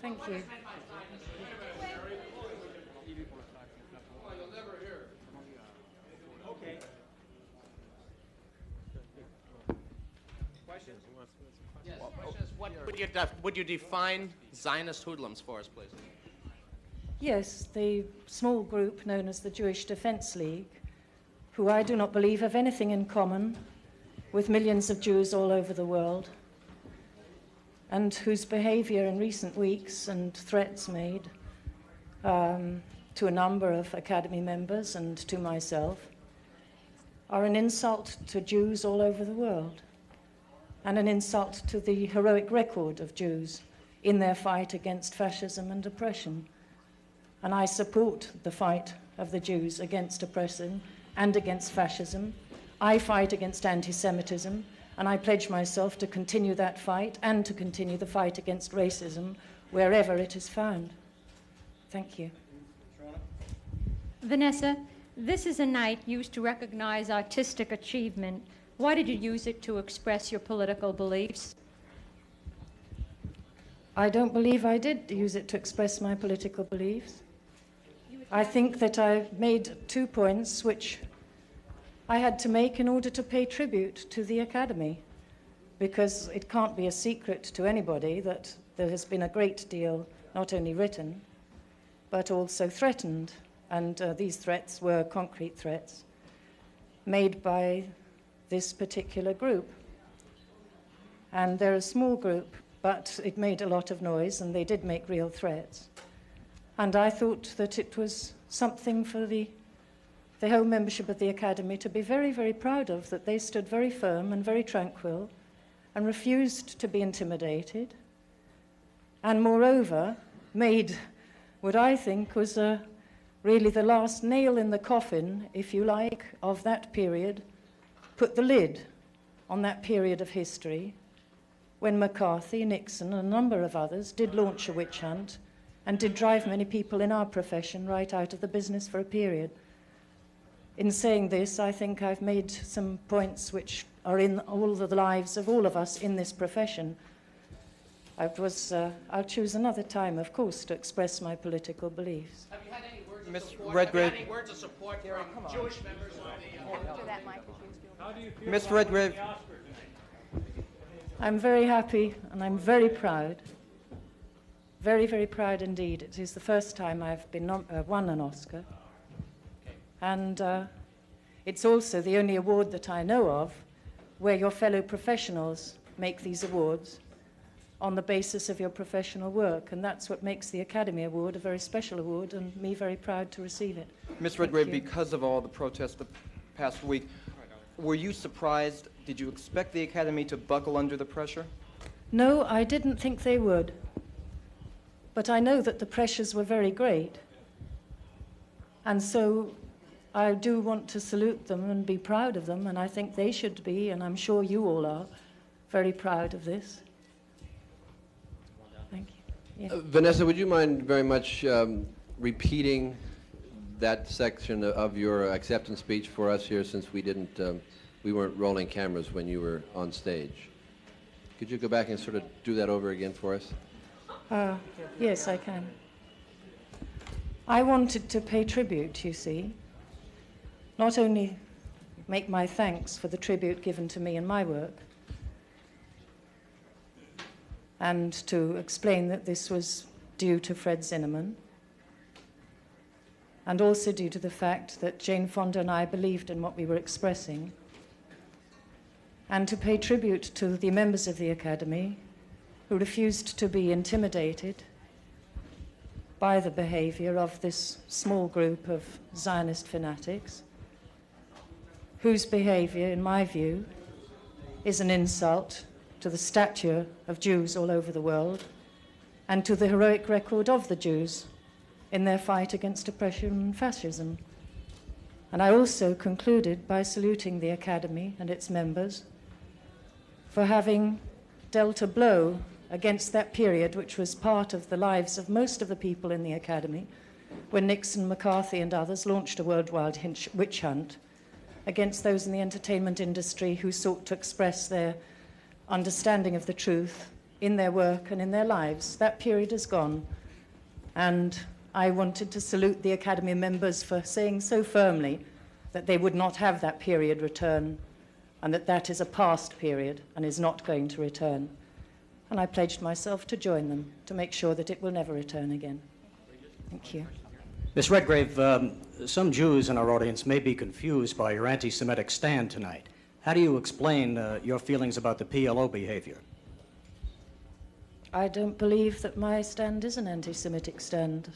Thank you. Okay. Questions? Yes, question is, what would you define Zionist hoodlums for us, please? Yes, the small group known as the Jewish Defense League, who I do not believe have anything in common with millions of Jews all over the world, and whose behavior in recent weeks and threats made to a number of Academy members and to myself are an insult to Jews all over the world and an insult to the heroic record of Jews in their fight against fascism and oppression. And I support the fight of the Jews against oppression and against fascism. I fight against anti-Semitism, and I pledge myself to continue that fight and to continue the fight against racism wherever it is found. Thank you. Vanessa, this is a night used to recognize artistic achievement. Why did you use it to express your political beliefs? I don't believe I did use it to express my political beliefs. I think that I made 2 points which I had to make in order to pay tribute to the Academy, because it can't be a secret to anybody that there has been a great deal not only written, but also threatened, and these threats were concrete threats made by this particular group. And they're a small group, but it made a lot of noise, and they did make real threats. And I thought that it was something for the whole membership of the Academy to be very, very proud of, that they stood very firm and very tranquil and refused to be intimidated, and moreover made what I think was really the last nail in the coffin, if you like, of that period, put the lid on that period of history when McCarthy, Nixon, and a number of others did launch a witch hunt and did drive many people in our profession right out of the business for a period. In saying this, I think I've made some points which are in all of the lives of all of us in this profession. I'll choose another time, of course, to express my political beliefs. Have you had any words Ms. of support? Redgrave. Have you had any words of support from Jewish members of the... How do you feel Ms. about Redgrave. the Oscar tonight? I'm very happy and I'm very proud. Very, very proud indeed. It is the first time I've been won an Oscar. And it's also the only award that I know of where your fellow professionals make these awards on the basis of your professional work. And that's what makes the Academy Award a very special award, and me very proud to receive it. Ms. Thank Redgrave, you. because of all the protests the past week, were you surprised? Did you expect the Academy to buckle under the pressure? No, I didn't think they would. But I know that the pressures were very great. And so I do want to salute them and be proud of them, and I think they should be, and I'm sure you all are, very proud of this. Thank you. Yeah. Vanessa, would you mind very much repeating that section of your acceptance speech for us here, since we weren't rolling cameras when you were on stage? Could you go back and sort of do that over again for us? Yes, I can. I wanted to pay tribute, you see, not only make my thanks for the tribute given to me in my work, and to explain that this was due to Fred Zinnemann, and also due to the fact that Jane Fonda and I believed in what we were expressing, and to pay tribute to the members of the Academy who refused to be intimidated by the behavior of this small group of Zionist fanatics, whose behavior, in my view, is an insult to the stature of Jews all over the world and to the heroic record of the Jews in their fight against oppression and fascism. And I also concluded by saluting the Academy and its members for having dealt a blow against that period which was part of the lives of most of the people in the Academy when Nixon, McCarthy and others launched a worldwide witch hunt against those in the entertainment industry who sought to express their understanding of the truth in their work and in their lives. That period is gone. And I wanted to salute the Academy members for saying so firmly that they would not have that period return, and that that is a past period and is not going to return. And I pledged myself to join them to make sure that it will never return again. Thank you. Ms. Redgrave, some Jews in our audience may be confused by your anti-Semitic stand tonight. How do you explain your feelings about the PLO behavior? I don't believe that my stand is an anti-Semitic stand.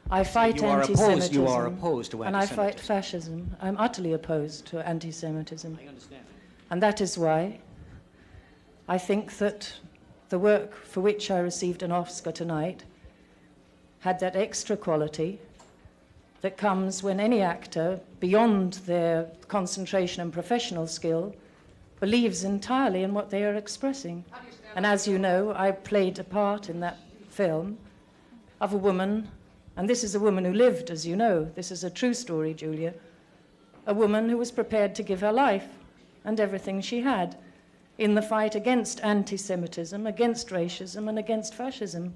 I fight You are anti-Semitism. opposed to and I fight anti-Semitism. fascism. I'm utterly opposed to anti-Semitism. I understand. And that is why I think that the work for which I received an Oscar tonight had that extra quality that comes when any actor, beyond their concentration and professional skill, believes entirely in what they are expressing. And as you know, I played a part in that film of a woman, and this is a woman who lived, as you know. This is a true story, Julia. A woman who was prepared to give her life and everything she had in the fight against anti-Semitism, against racism, and against fascism.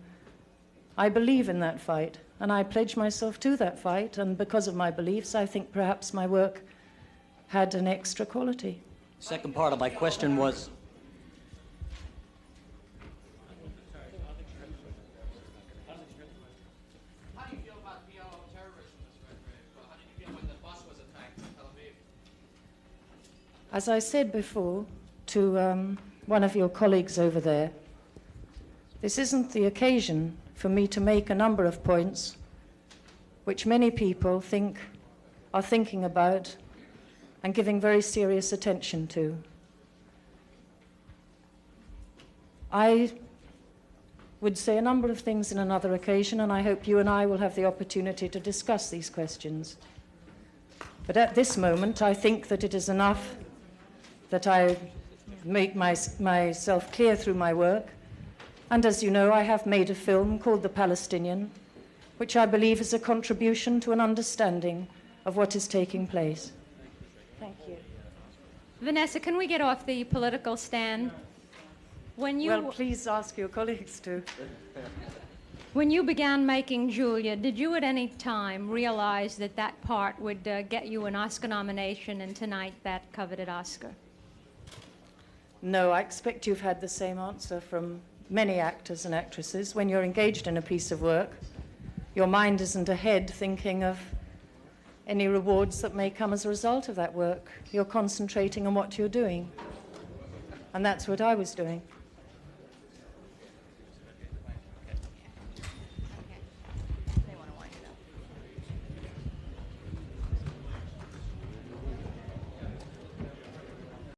I believe in that fight, and I pledge myself to that fight, and because of my beliefs, I think perhaps my work had an extra quality. Second part of my question was, How do you feel about PLO terrorism, Ms. Redgrave? How did you feel when the bus was attacked in Tel Aviv? As I said before to one of your colleagues over there, this isn't the occasion for me to make a number of points which many people are thinking about and giving very serious attention to. I would say a number of things in another occasion, and I hope you and I will have the opportunity to discuss these questions. But at this moment, I think that it is enough that I make myself clear through my work. And as you know, I have made a film called The Palestinian, which I believe is a contribution to an understanding of what is taking place. Thank you. Vanessa, can we get off the political stand? Well, please ask your colleagues to. When you began making Julia, did you at any time realize that that part would get you an Oscar nomination and tonight that coveted Oscar? No, I expect you've had the same answer from many actors and actresses. When you're engaged in a piece of work, your mind isn't ahead thinking of any rewards that may come as a result of that work. You're concentrating on what you're doing. And that's what I was doing.